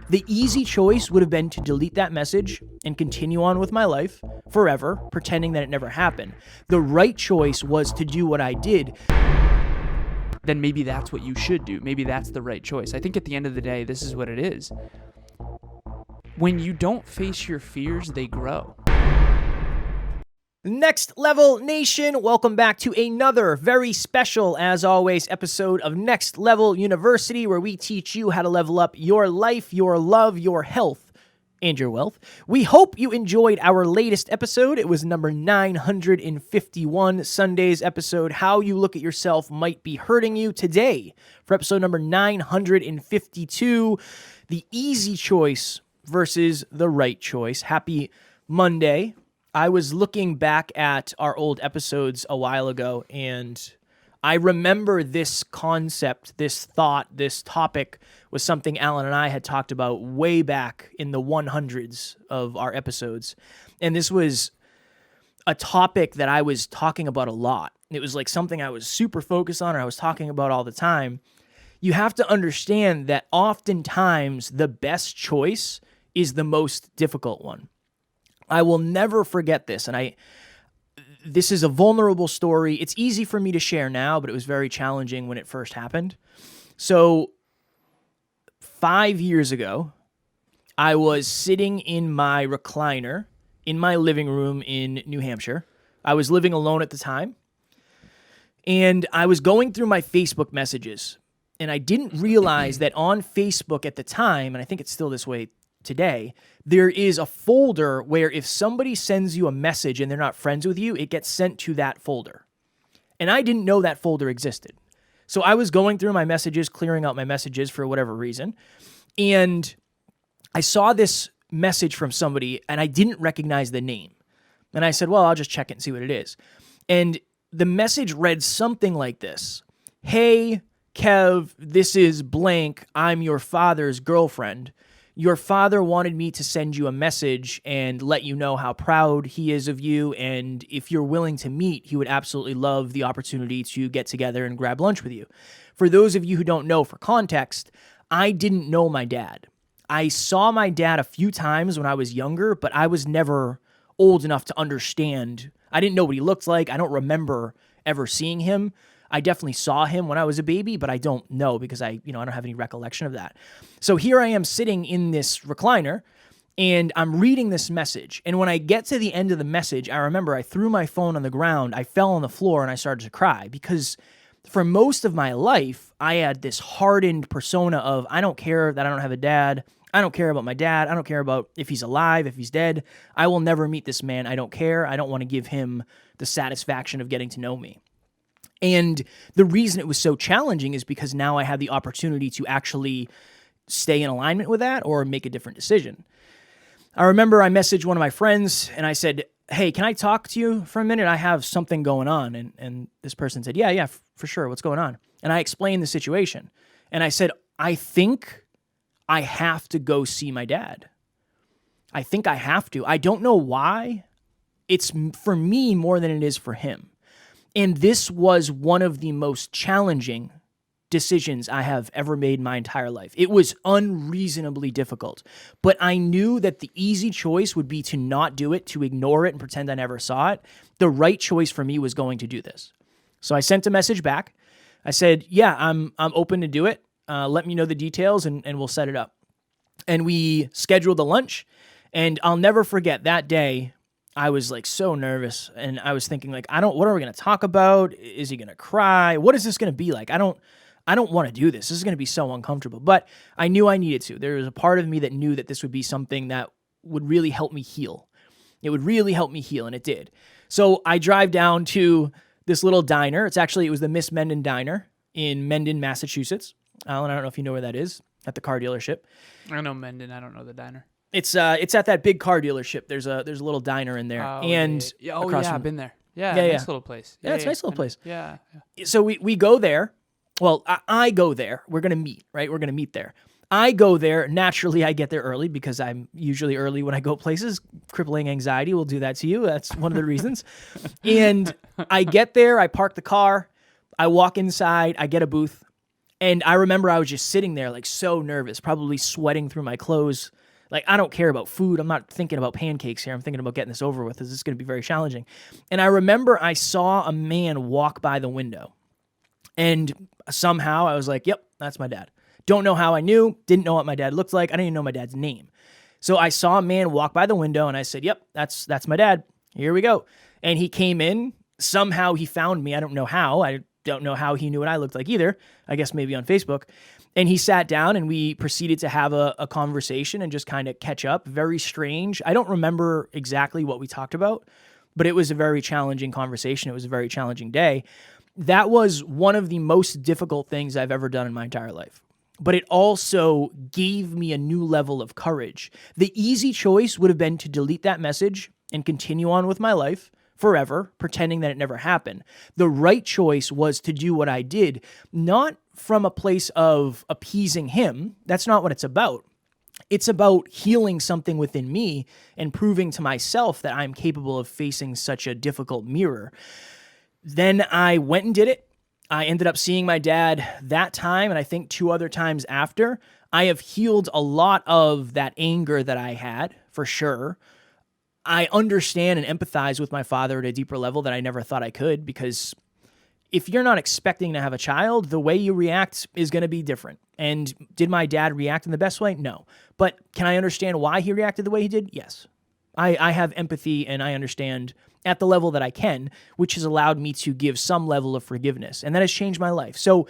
The easy choice would have been to delete that message and continue on with my life forever, pretending that it never happened. The right choice was to do what I did. Then maybe that's what you should do. Maybe that's the right choice. I think at the end of the day, this is what it is. When you don't face your fears, they grow. Next Level Nation, welcome back to another very special, as always, episode of Next Level University, where we teach you how to level up your life, your love, your health, and your wealth. We hope you enjoyed our latest episode. It was number 951, Sunday's episode, How You Look at Yourself Might Be Hurting You. Today, for episode number 952, the easy choice versus the right choice. Happy Monday. I was looking back at our old episodes a while ago, and I remember this concept, this thought, this topic was something Alan and I had talked about way back in the 100s of our episodes. And this was a topic that I was talking about a lot. It was like something I was super focused on, or I was talking about all the time. You have to understand that oftentimes the best choice is the most difficult one. I will never forget this, and this is a vulnerable story. It's easy for me to share now, but it was very challenging when it first happened. So 5 years ago, I was sitting in my recliner in my living room in New Hampshire. I was living alone at the time, and I was going through my Facebook messages, and I didn't realize that on Facebook at the time, and I think it's still this way today, there is a folder where if somebody sends you a message and they're not friends with you, it gets sent to that folder. And I didn't know that folder existed. So I was going through my messages, clearing out my messages for whatever reason, and I saw this message from somebody and I didn't recognize the name. And I said, well, I'll just check it and see what it is. And the message read something like this: "Hey, Kev, this is blank. I'm your father's girlfriend. Your father wanted me to send you a message and let you know how proud he is of you, and if you're willing to meet, he would absolutely love the opportunity to get together and grab lunch with you." For those of you who don't know, for context, I didn't know my dad. I saw my dad a few times when I was younger, but I was never old enough to understand. I didn't know what he looked like. I don't remember ever seeing him. I definitely saw him when I was a baby, but I don't know because I don't have any recollection of that. So here I am sitting in this recliner and I'm reading this message. And when I get to the end of the message, I remember I threw my phone on the ground, I fell on the floor and I started to cry because for most of my life, I had this hardened persona of I don't care that I don't have a dad. I don't care about my dad. I don't care about if he's alive, if he's dead. I will never meet this man. I don't care. I don't want to give him the satisfaction of getting to know me. And the reason it was so challenging is because now I have the opportunity to actually stay in alignment with that or make a different decision. I remember I messaged one of my friends and I said, "Hey, can I talk to you for a minute? I have something going on." And this person said, yeah, for sure. What's going on? And I explained the situation. And I said, I think I have to go see my dad. I think I have to. I don't know why. It's for me more than it is for him. And this was one of the most challenging decisions I have ever made in my entire life. It was unreasonably difficult, but I knew that the easy choice would be to not do it, to ignore it and pretend I never saw it. The right choice for me was going to do this. So I sent a message back. I said, yeah, I'm open to do it. Let me know the details and we'll set it up. And we scheduled the lunch, and I'll never forget that day. I was like so nervous, and I was thinking like, what are we going to talk about? Is he going to cry? What is this going to be like? I don't want to do this. This is going to be so uncomfortable, but I knew I needed to. There was a part of me that knew that this would be something that would really help me heal. It would really help me heal, and it did. So I drive down to this little diner. It was the Miss Mendon Diner in Mendon, Massachusetts. Alan, I don't know if you know where that is, at the car dealership. I know Mendon. I don't know the diner. It's at that big car dealership. There's a little diner in there, I've been there. Nice little place. Yeah, it's a nice little place. Yeah. So we go there. Well, I go there. We're gonna meet, right? We're gonna meet there. I go there. Naturally, I get there early because I'm usually early when I go places. Crippling anxiety will do that to you. That's one of the reasons. And I get there. I park the car. I walk inside. I get a booth. And I remember I was just sitting there like so nervous, probably sweating through my clothes. Like, I don't care about food. I'm not thinking about pancakes here. I'm thinking about getting this over with. This is going to be very challenging. And I remember I saw a man walk by the window. And somehow I was like, yep, that's my dad. Don't know how I knew. Didn't know what my dad looked like. I didn't even know my dad's name. So I saw a man walk by the window and I said, yep, that's my dad. Here we go. And he came in. Somehow he found me. I don't know how. I don't know how he knew what I looked like either. I guess maybe on Facebook. And he sat down and we proceeded to have a conversation and just kind of catch up. Very strange. I don't remember exactly what we talked about, but it was a very challenging conversation. It was a very challenging day. That was one of the most difficult things I've ever done in my entire life. But it also gave me a new level of courage. The easy choice would have been to delete that message and continue on with my life forever, pretending that it never happened. The right choice was to do what I did, not from a place of appeasing him. That's not what it's about. It's about healing something within me and proving to myself that I'm capable of facing such a difficult mirror. Then I went and did it. I ended up seeing my dad that time, and I think 2 other times after. I have healed a lot of that anger that I had, for sure. I understand and empathize with my father at a deeper level that I never thought I could, because if you're not expecting to have a child, the way you react is going to be different. And did my dad react in the best way? No. But can I understand why he reacted the way he did? Yes. I have empathy and I understand at the level that I can, which has allowed me to give some level of forgiveness. And that has changed my life. So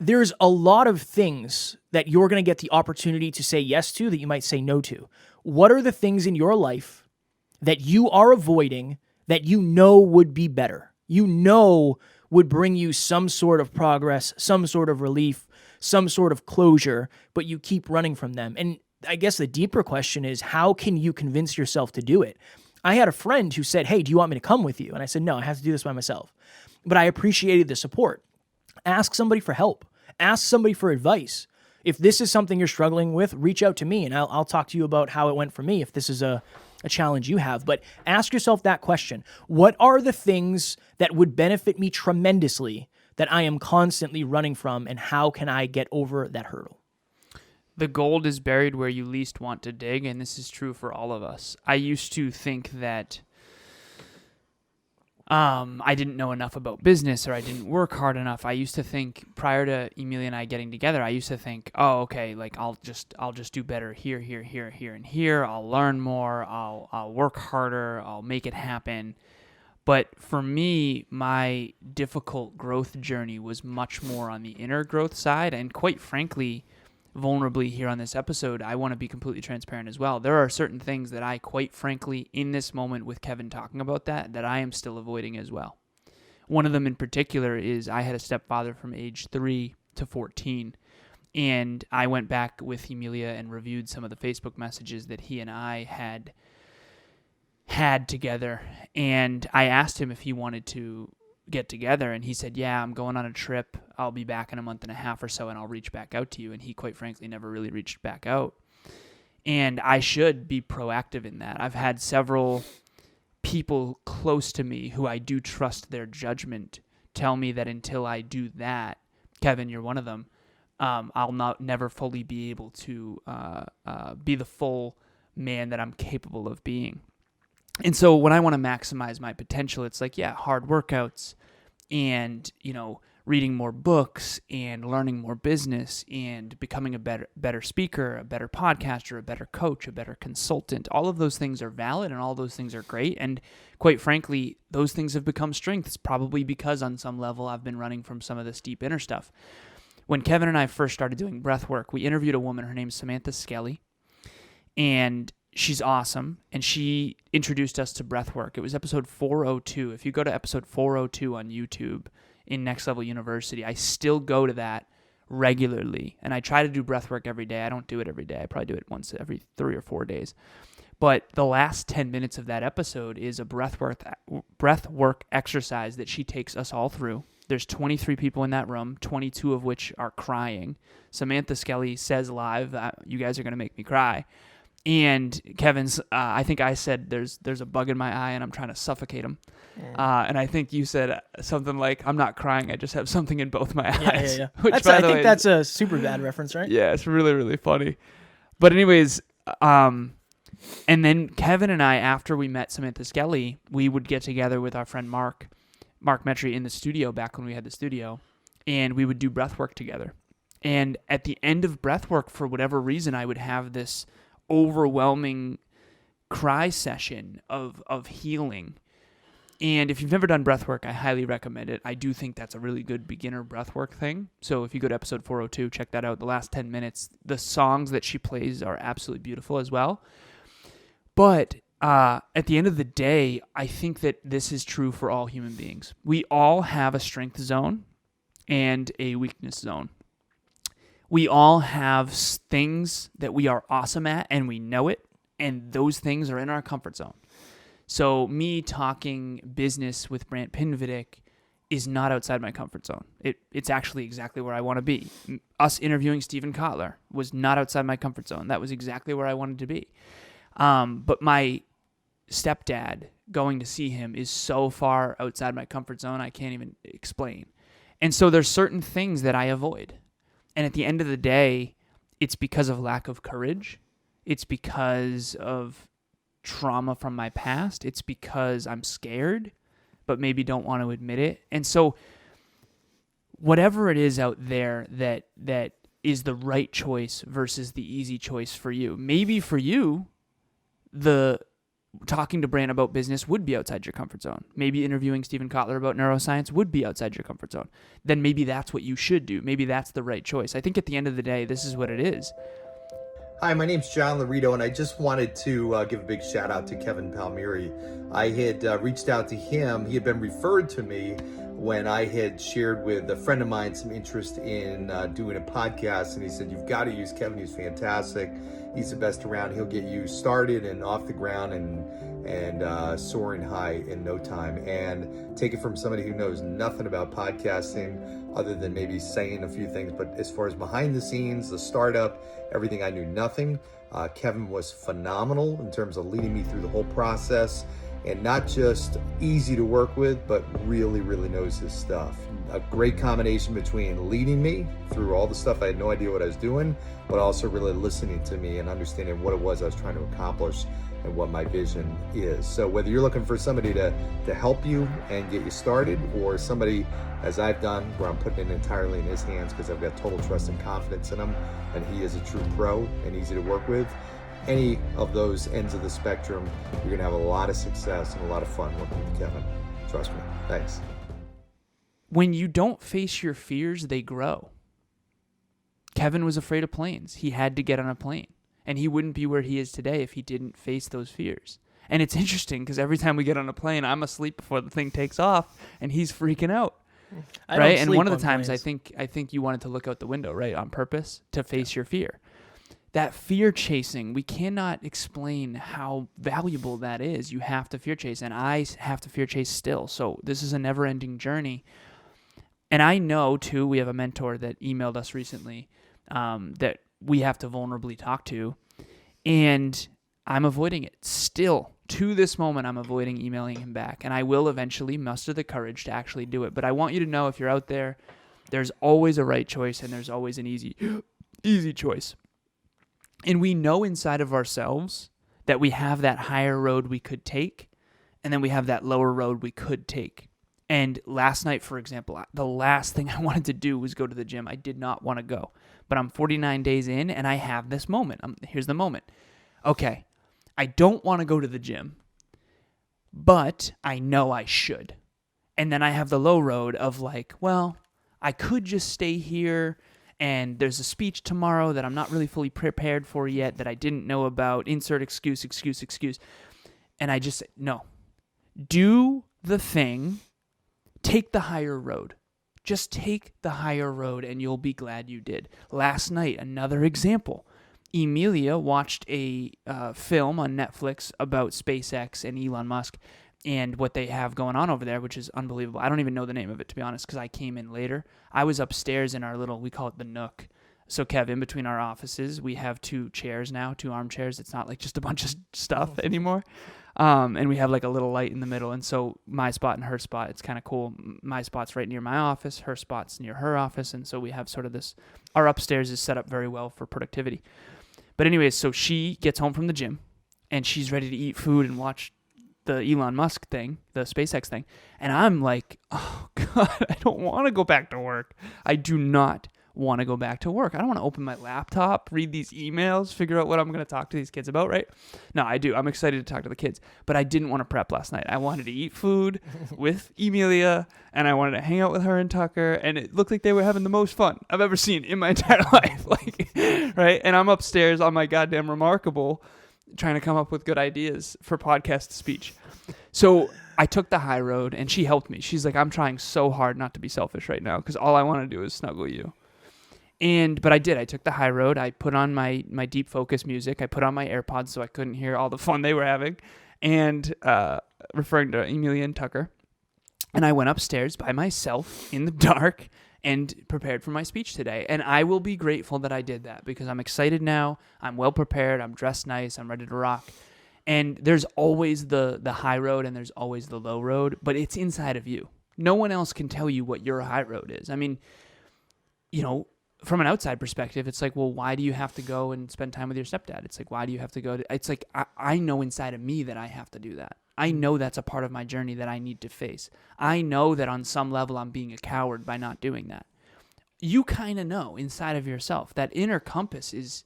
there's a lot of things that you're going to get the opportunity to say yes to that you might say no to. What are the things in your life that you are avoiding that you know would be better? You know would bring you some sort of progress, some sort of relief, some sort of closure, but you keep running from them. And I guess the deeper question is, how can you convince yourself to do it? I had a friend who said, hey, do you want me to come with you? And I said, no, I have to do this by myself. But I appreciated the support. Ask somebody for help. Ask somebody for advice. If this is something you're struggling with, reach out to me and I'll talk to you about how it went for me if this is a challenge you have. But ask yourself that question. What are the things that would benefit me tremendously that I am constantly running from, and how can I get over that hurdle? The gold is buried where you least want to dig, and this is true for all of us. I used to think that I didn't know enough about business, or I didn't work hard enough. I used to think, prior to Emilia and I getting together, I used to think, oh, okay, like I'll just do better here, and here. I'll learn more. I'll work harder. I'll make it happen. But for me, my difficult growth journey was much more on the inner growth side, and quite frankly, vulnerably here on this episode, I want to be completely transparent as well. There are certain things that I, quite frankly, in this moment with Kevin talking about that I am still avoiding as well. One of them in particular is I had a stepfather from age 3 to 14, and I went back with Emilia and reviewed some of the Facebook messages that he and I had together, and I asked him if he wanted to get together, and he said, yeah, I'm going on a trip. I'll be back in a month and a half or so, and I'll reach back out to you. And he, quite frankly, never really reached back out. And I should be proactive in that. I've had several people close to me who I do trust their judgment tell me that until I do that, Kevin, you're one of them, I'll never fully be able to be the full man that I'm capable of being. And so when I want to maximize my potential, it's like, yeah, hard workouts and, reading more books and learning more business and becoming a better speaker, a better podcaster, a better coach, a better consultant. All of those things are valid and all those things are great. And quite frankly, those things have become strengths, probably because on some level I've been running from some of this deep inner stuff. When Kevin and I first started doing breath work, we interviewed a woman. Her name's Samantha Skelly, and she's awesome, and she introduced us to breathwork. It was episode 402. If you go to episode 402 on YouTube in Next Level University, I still go to that regularly, and I try to do breathwork every day. I don't do it every day. I probably do it once every 3 or 4 days. But the last 10 minutes of that episode is a breathwork exercise that she takes us all through. There's 23 people in that room, 22 of which are crying. Samantha Skelly says live, you guys are going to make me cry. And Kevin's, I think I said there's a bug in my eye and I'm trying to suffocate him. And I think you said something like, I'm not crying, I just have something in both my eyes. Yeah. Which, I think that's a super bad reference, right? Yeah, it's really, really funny. But anyways, and then Kevin and I, after we met Samantha Skelly, we would get together with our friend Mark Metry in the studio back when we had the studio, and we would do breath work together. And at the end of breath work, for whatever reason, I would have this overwhelming cry session of healing. And if you've never done breath work, I highly recommend it. I do think that's a really good beginner breath work thing. So if you go to episode 402, check that out. The last 10 minutes, the songs that she plays are absolutely beautiful as well. But at the end of the day, I think that this is true for all human beings. We all have a strength zone and a weakness zone. We all have things that we are awesome at, and we know it, and those things are in our comfort zone. So me talking business with Brant Pinvidic is not outside my comfort zone. It's actually exactly where I want to be. Us interviewing Stephen Kotler was not outside my comfort zone. That was exactly where I wanted to be. But my stepdad, going to see him, is so far outside my comfort zone, I can't even explain. And so there's certain things that I avoid. And at the end of the day, it's because of lack of courage. It's because of trauma from my past. It's because I'm scared, but maybe don't want to admit it. And so whatever it is out there that is the right choice versus the easy choice for you. Maybe for you, the talking to Brant about business would be outside your comfort zone. Maybe interviewing Stephen Kotler about neuroscience would be outside your comfort zone. Then maybe that's what you should do. Maybe that's the right choice. I think at the end of the day, this is what it is. Hi, my name's John Laurito, and I just wanted to give a big shout out to Kevin Palmieri. I had reached out to him. He had been referred to me when I had shared with a friend of mine some interest in doing a podcast, and he said, you've got to use Kevin. He's fantastic. He's the best around. He'll get you started and off the ground and soaring high in no time. And take it from somebody who knows nothing about podcasting other than maybe saying a few things. But as far as behind the scenes, the startup, everything, I knew nothing. Kevin was phenomenal in terms of leading me through the whole process, and not just easy to work with, but really, really knows his stuff. A great combination between leading me through all the stuff I had no idea what I was doing, but also really listening to me and understanding what it was I was trying to accomplish and what my vision is. So whether you're looking for somebody to help you and get you started, or somebody, as I've done, where I'm putting it entirely in his hands because I've got total trust and confidence in him, and he is a true pro and easy to work with, any of those ends of the spectrum, you're going to have a lot of success and a lot of fun working with Kevin. Trust me. Thanks. When you don't face your fears, they grow. Kevin was afraid of planes. He had to get on a plane. And he wouldn't be where he is today if he didn't face those fears. And it's interesting because every time we get on a plane, I'm asleep before the thing takes off, and he's freaking out. Right? And one of the times planes. I think you wanted to look out the window, right, on purpose to face your fear. That fear chasing, we cannot explain how valuable that is. You have to fear chase, and I have to fear chase still. So this is a never-ending journey. And I know, too, we have a mentor that emailed us recently that we have to vulnerably talk to, and I'm avoiding it. Still, to this moment, I'm avoiding emailing him back, and I will eventually muster the courage to actually do it. But I want you to know, if you're out there, there's always a right choice, and there's always an easy choice. And we know inside of ourselves that we have that higher road we could take, and then we have that lower road we could take. And last night, for example, the last thing I wanted to do was go to the gym. I did not want to go. But I'm 49 days in, and I have this moment. Here's the moment. Okay, I don't want to go to the gym, but I know I should. And then I have the low road of like, well, I could just stay here, and there's a speech tomorrow that I'm not really fully prepared for yet that I didn't know about. Insert excuse. And I just say, no. Do the thing. Take the higher road. Just take the higher road, and you'll be glad you did. Last night, another example. Emilia watched a film on Netflix about SpaceX and Elon Musk and what they have going on over there, which is unbelievable. I don't even know the name of it, to be honest, because I came in later. I was upstairs in our little, we call it the Nook, So Kev, in between our offices, we have 2 chairs now, 2 armchairs. It's not like just a bunch of stuff anymore. And we have like a little light in the middle. And so my spot and her spot, it's kind of cool. My spot's right near my office. Her spot's near her office. And so we have sort of this, our upstairs is set up very well for productivity. But anyways, so she gets home from the gym and she's ready to eat food and watch the Elon Musk thing, the SpaceX thing. And I'm like, oh God, I don't want to go back to work. I do not want to go back to work. I don't want to open my laptop, read these emails, figure out what I'm going to talk to these kids about, right? No, I do. I'm excited to talk to the kids, but I didn't want to prep last night. I wanted to eat food with Emilia, and I wanted to hang out with her and Tucker, and it looked like they were having the most fun I've ever seen in my entire life, like, right? And I'm upstairs on my goddamn Remarkable trying to come up with good ideas for podcast speech. So I took the high road, and she helped me. She's like, I'm trying so hard not to be selfish right now because all I want to do is snuggle you. But I did. I took the high road. I put on my deep focus music. I put on my AirPods so I couldn't hear all the fun they were having, and referring to Emilia and Tucker. And I went upstairs by myself in the dark and prepared for my speech today. And I will be grateful that I did that because I'm excited now. I'm well prepared. I'm dressed nice. I'm ready to rock. And there's always the high road and there's always the low road, but it's inside of you. No one else can tell you what your high road is. I mean, from an outside perspective, it's like, well, why do you have to go and spend time with your stepdad? It's like, why do you have to go it's like, I know inside of me that I have to do that. I know that's a part of my journey that I need to face. I know that on some level I'm being a coward by not doing that. You kind of know inside of yourself that inner compass is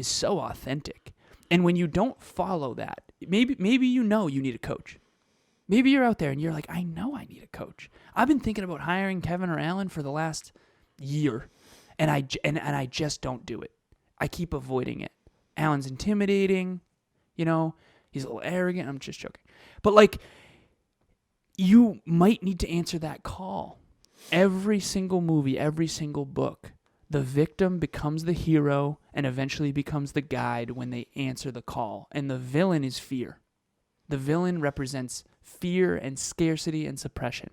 so authentic. And when you don't follow that, maybe you know you need a coach. Maybe you're out there and you're like, I know I need a coach. I've been thinking about hiring Kevin or Alan for the last year. And I just don't do it. I keep avoiding it. Alan's intimidating, he's a little arrogant. I'm just joking. But like, you might need to answer that call. Every single movie, every single book, the victim becomes the hero and eventually becomes the guide when they answer the call. And the villain is fear. The villain represents fear and scarcity and suppression.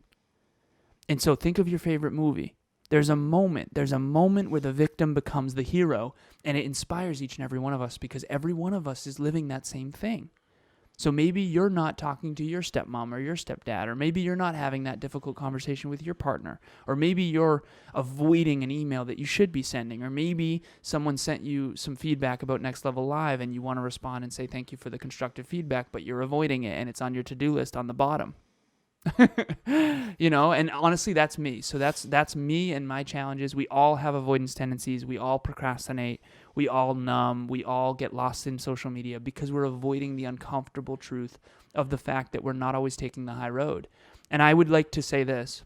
And so think of your favorite movie. There's a moment where the victim becomes the hero, and it inspires each and every one of us because every one of us is living that same thing. So maybe you're not talking to your stepmom or your stepdad, or maybe you're not having that difficult conversation with your partner, or maybe you're avoiding an email that you should be sending, or maybe someone sent you some feedback about Next Level Live and you want to respond and say thank you for the constructive feedback, but you're avoiding it and it's on your to-do list on the bottom. And honestly, that's me. So that's me and my challenges. We all have avoidance tendencies. We all procrastinate. We all numb. We all get lost in social media because we're avoiding the uncomfortable truth of the fact that we're not always taking the high road. And I would like to say this.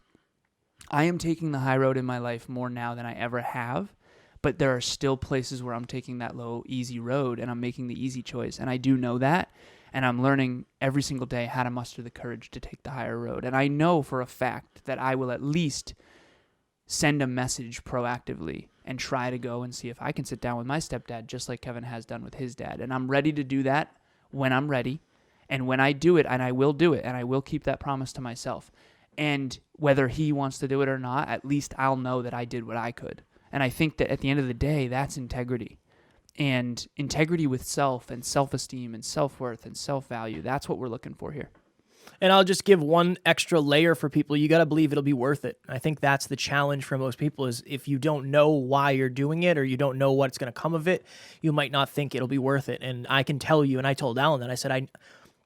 I am taking the high road in my life more now than I ever have, but there are still places where I'm taking that low, easy road and I'm making the easy choice. And I do know that. And I'm learning every single day how to muster the courage to take the higher road. And I know for a fact that I will at least send a message proactively and try to go and see if I can sit down with my stepdad just like Kevin has done with his dad. And I'm ready to do that when I'm ready. And when I do it, and I will do it, and I will keep that promise to myself. And whether he wants to do it or not, at least I'll know that I did what I could. And I think that at the end of the day, that's integrity. And integrity with self and self-esteem and self-worth and self-value. That's what we're looking for here. And I'll just give one extra layer for people. You got to believe it'll be worth it. I think that's the challenge for most people is if you don't know why you're doing it or you don't know what's going to come of it, you might not think it'll be worth it. And I can tell you, and I told Alan that, I said,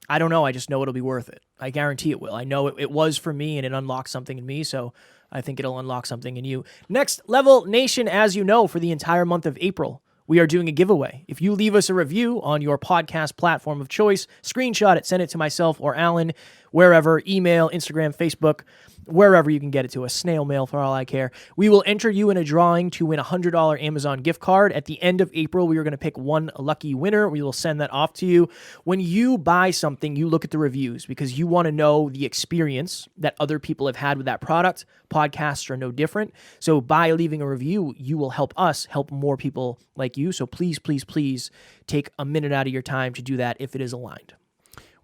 I don't know. I just know it'll be worth it. I guarantee it will. I know it was for me and it unlocked something in me. So I think it'll unlock something in you. Next Level Nation, as you know, for the entire month of April, we are doing a giveaway. If you leave us a review on your podcast platform of choice, screenshot it, send it to myself or Alan, wherever, email, Instagram, Facebook, wherever you can get it to us, snail mail for all I care. We will enter you in a drawing to win a $100 Amazon gift card. At the end of April, we are going to pick one lucky winner. We will send that off to you. When you buy something, you look at the reviews because you want to know the experience that other people have had with that product. Podcasts are no different. So by leaving a review, you will help us help more people like you. So please, please, please take a minute out of your time to do that if it is aligned.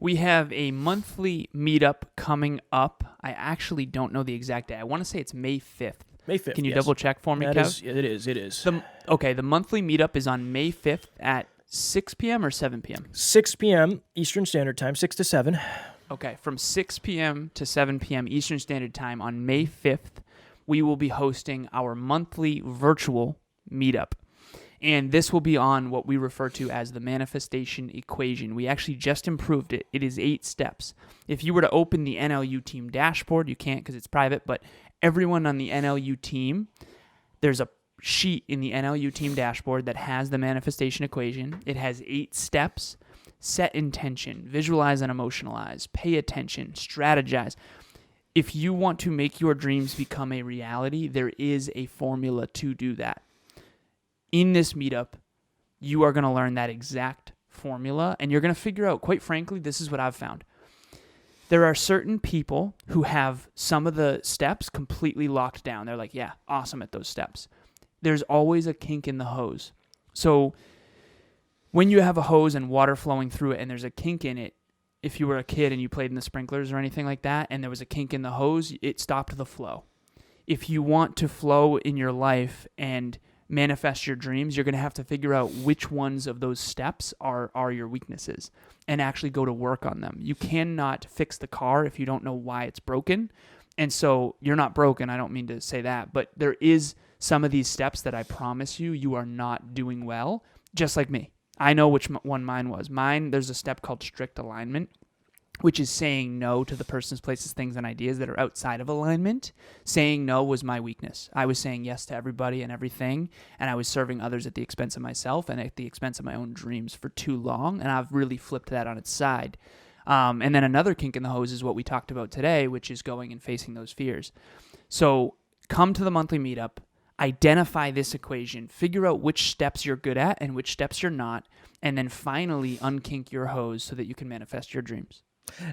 We have a monthly meetup coming up. I actually don't know the exact day. I want to say it's May 5th. May 5th, Can you yes. double check for me, Kev? It is. The monthly meetup is on May 5th at 6 p.m. or 7 p.m.? 6 p.m. Eastern Standard Time, 6 to 7. Okay, from 6 p.m. to 7 p.m. Eastern Standard Time on May 5th, we will be hosting our monthly virtual meetup. And this will be on what we refer to as the manifestation equation. We actually just improved it. It is 8 steps. If you were to open the NLU team dashboard, you can't because it's private, but everyone on the NLU team, there's a sheet in the NLU team dashboard that has the manifestation equation. It has 8 steps. Set intention, visualize and emotionalize, pay attention, strategize. If you want to make your dreams become a reality, there is a formula to do that. In this meetup, you are going to learn that exact formula, and you're going to figure out, quite frankly, this is what I've found. There are certain people who have some of the steps completely locked down. They're like, yeah, awesome at those steps. There's always a kink in the hose. So when you have a hose and water flowing through it and there's a kink in it, if you were a kid and you played in the sprinklers or anything like that, and there was a kink in the hose, it stopped the flow. If you want to flow in your life and manifest your dreams, you're going to have to figure out which ones of those steps are your weaknesses and actually go to work on them. You cannot fix the car if you don't know why it's broken. And so you're not broken. I don't mean to say that, but there is some of these steps that I promise you are not doing well, just like me. I know which one mine was. There's a step called strict alignment, which is saying no to the person's, places, things, and ideas that are outside of alignment. Saying no was my weakness. I was saying yes to everybody and everything, and I was serving others at the expense of myself and at the expense of my own dreams for too long, and I've really flipped that on its side. And then another kink in the hose is what we talked about today, which is going and facing those fears. So come to the monthly meetup, identify this equation, figure out which steps you're good at and which steps you're not, and then finally unkink your hose so that you can manifest your dreams.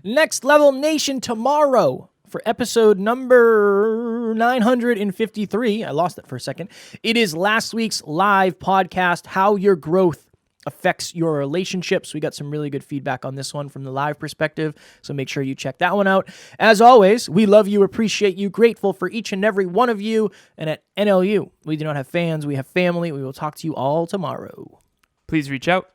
Next Level Nation tomorrow for episode number 953. I lost it for a second. It is last week's live podcast, How Your Growth Affects Your Relationships. We got some really good feedback on this one from the live perspective, so make sure you check that one out. As always, we love you, appreciate you, grateful for each and every one of you. And at NLU, we do not have fans, we have family. We will talk to you all tomorrow. Please reach out.